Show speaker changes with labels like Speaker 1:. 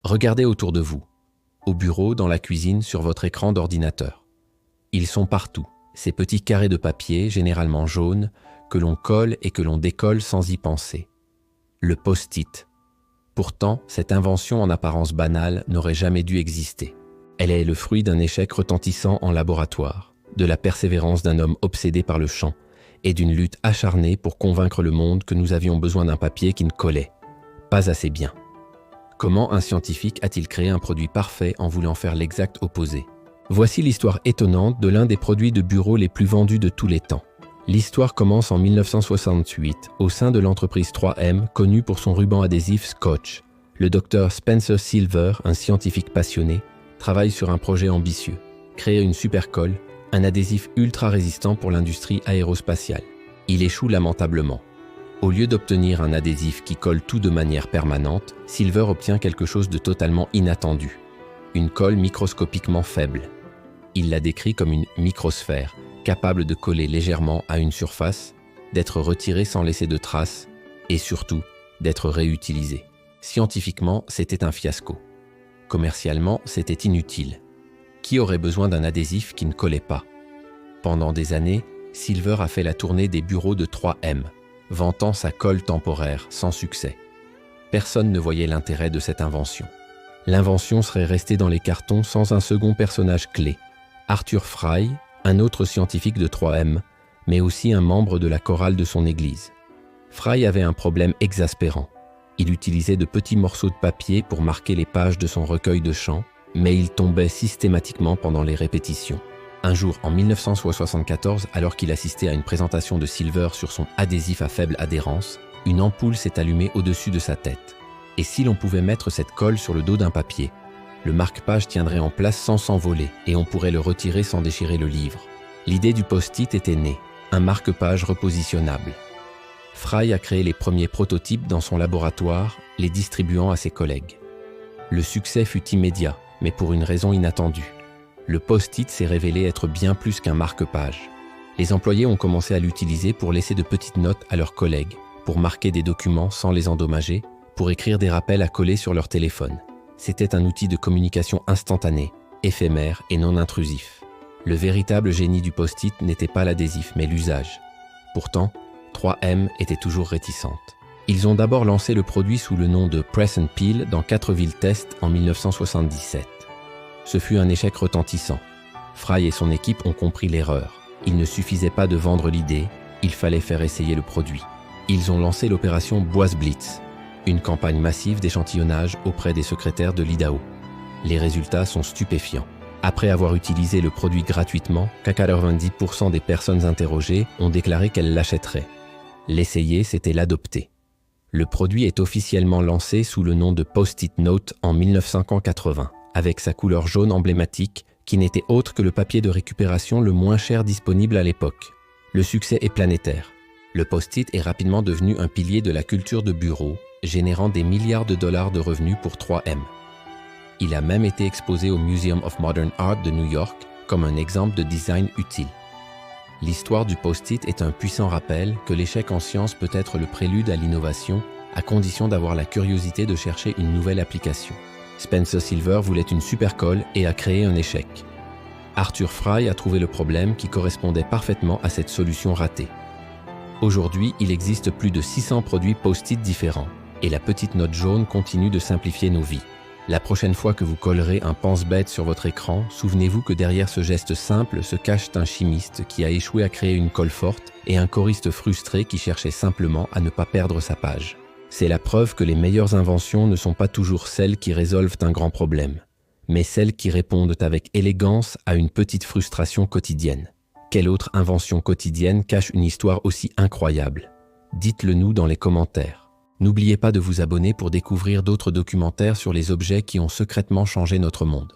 Speaker 1: Regardez autour de vous, au bureau, dans la cuisine, sur votre écran d'ordinateur. Ils sont partout, ces petits carrés de papier, généralement jaunes, que l'on colle et que l'on décolle sans y penser. Le post-it. Pourtant, cette invention en apparence banale n'aurait jamais dû exister. Elle est le fruit d'un échec retentissant en laboratoire, de la persévérance d'un homme obsédé par le chant et d'une lutte acharnée pour convaincre le monde que nous avions besoin d'un papier qui ne collait pas assez bien. Comment un scientifique a-t-il créé un produit parfait en voulant faire l'exact opposé? Voici l'histoire étonnante de l'un des produits de bureau les plus vendus de tous les temps. L'histoire commence en 1968 au sein de l'entreprise 3M, connue pour son ruban adhésif Scotch. Le docteur Spencer Silver, un scientifique passionné, travaille sur un projet ambitieux, créer une supercolle, un adhésif ultra résistant pour l'industrie aérospatiale. Il échoue lamentablement. Au lieu d'obtenir un adhésif qui colle tout de manière permanente, Silver obtient quelque chose de totalement inattendu. Une colle microscopiquement faible. Il la décrit comme une microsphère, capable de coller légèrement à une surface, d'être retirée sans laisser de traces, et surtout, d'être réutilisée. Scientifiquement, c'était un fiasco. Commercialement, c'était inutile. Qui aurait besoin d'un adhésif qui ne collait pas? Pendant des années, Silver a fait la tournée des bureaux de 3M, vantant sa colle temporaire, sans succès. Personne ne voyait l'intérêt de cette invention. L'invention serait restée dans les cartons sans un second personnage clé, Arthur Fry, un autre scientifique de 3M, mais aussi un membre de la chorale de son église. Fry avait un problème exaspérant. Il utilisait de petits morceaux de papier pour marquer les pages de son recueil de chants, mais il tombait systématiquement pendant les répétitions. Un jour, en 1974, alors qu'il assistait à une présentation de Silver sur son adhésif à faible adhérence, une ampoule s'est allumée au-dessus de sa tête. Et si l'on pouvait mettre cette colle sur le dos d'un papier, le marque-page tiendrait en place sans s'envoler et on pourrait le retirer sans déchirer le livre. L'idée du post-it était née, un marque-page repositionnable. Fry a créé les premiers prototypes dans son laboratoire, les distribuant à ses collègues. Le succès fut immédiat, mais pour une raison inattendue. Le post-it s'est révélé être bien plus qu'un marque-page. Les employés ont commencé à l'utiliser pour laisser de petites notes à leurs collègues, pour marquer des documents sans les endommager, pour écrire des rappels à coller sur leur téléphone. C'était un outil de communication instantané, éphémère et non intrusif. Le véritable génie du post-it n'était pas l'adhésif, mais l'usage. Pourtant, 3M était toujours réticente. Ils ont d'abord lancé le produit sous le nom de Press and Peel dans 4 villes test en 1977. Ce fut un échec retentissant. Fry et son équipe ont compris l'erreur. Il ne suffisait pas de vendre l'idée, il fallait faire essayer le produit. Ils ont lancé l'opération Boise Blitz, une campagne massive d'échantillonnage auprès des secrétaires de l'Idaho. Les résultats sont stupéfiants. Après avoir utilisé le produit gratuitement, 90% des personnes interrogées ont déclaré qu'elles l'achèteraient. L'essayer, c'était l'adopter. Le produit est officiellement lancé sous le nom de Post-it Note en 1980, avec sa couleur jaune emblématique qui n'était autre que le papier de récupération le moins cher disponible à l'époque. Le succès est planétaire. Le post-it est rapidement devenu un pilier de la culture de bureau, générant des milliards de dollars de revenus pour 3M. Il a même été exposé au Museum of Modern Art de New York comme un exemple de design utile. L'histoire du post-it est un puissant rappel que l'échec en science peut être le prélude à l'innovation, à condition d'avoir la curiosité de chercher une nouvelle application. Spencer Silver voulait une supercolle et a créé un échec. Arthur Fry a trouvé le problème qui correspondait parfaitement à cette solution ratée. Aujourd'hui, il existe plus de 600 produits post-it différents et la petite note jaune continue de simplifier nos vies. La prochaine fois que vous collerez un pense-bête sur votre écran, souvenez-vous que derrière ce geste simple se cache un chimiste qui a échoué à créer une colle forte et un choriste frustré qui cherchait simplement à ne pas perdre sa page. C'est la preuve que les meilleures inventions ne sont pas toujours celles qui résolvent un grand problème, mais celles qui répondent avec élégance à une petite frustration quotidienne. Quelle autre invention quotidienne cache une histoire aussi incroyable? Dites-le nous dans les commentaires. N'oubliez pas de vous abonner pour découvrir d'autres documentaires sur les objets qui ont secrètement changé notre monde.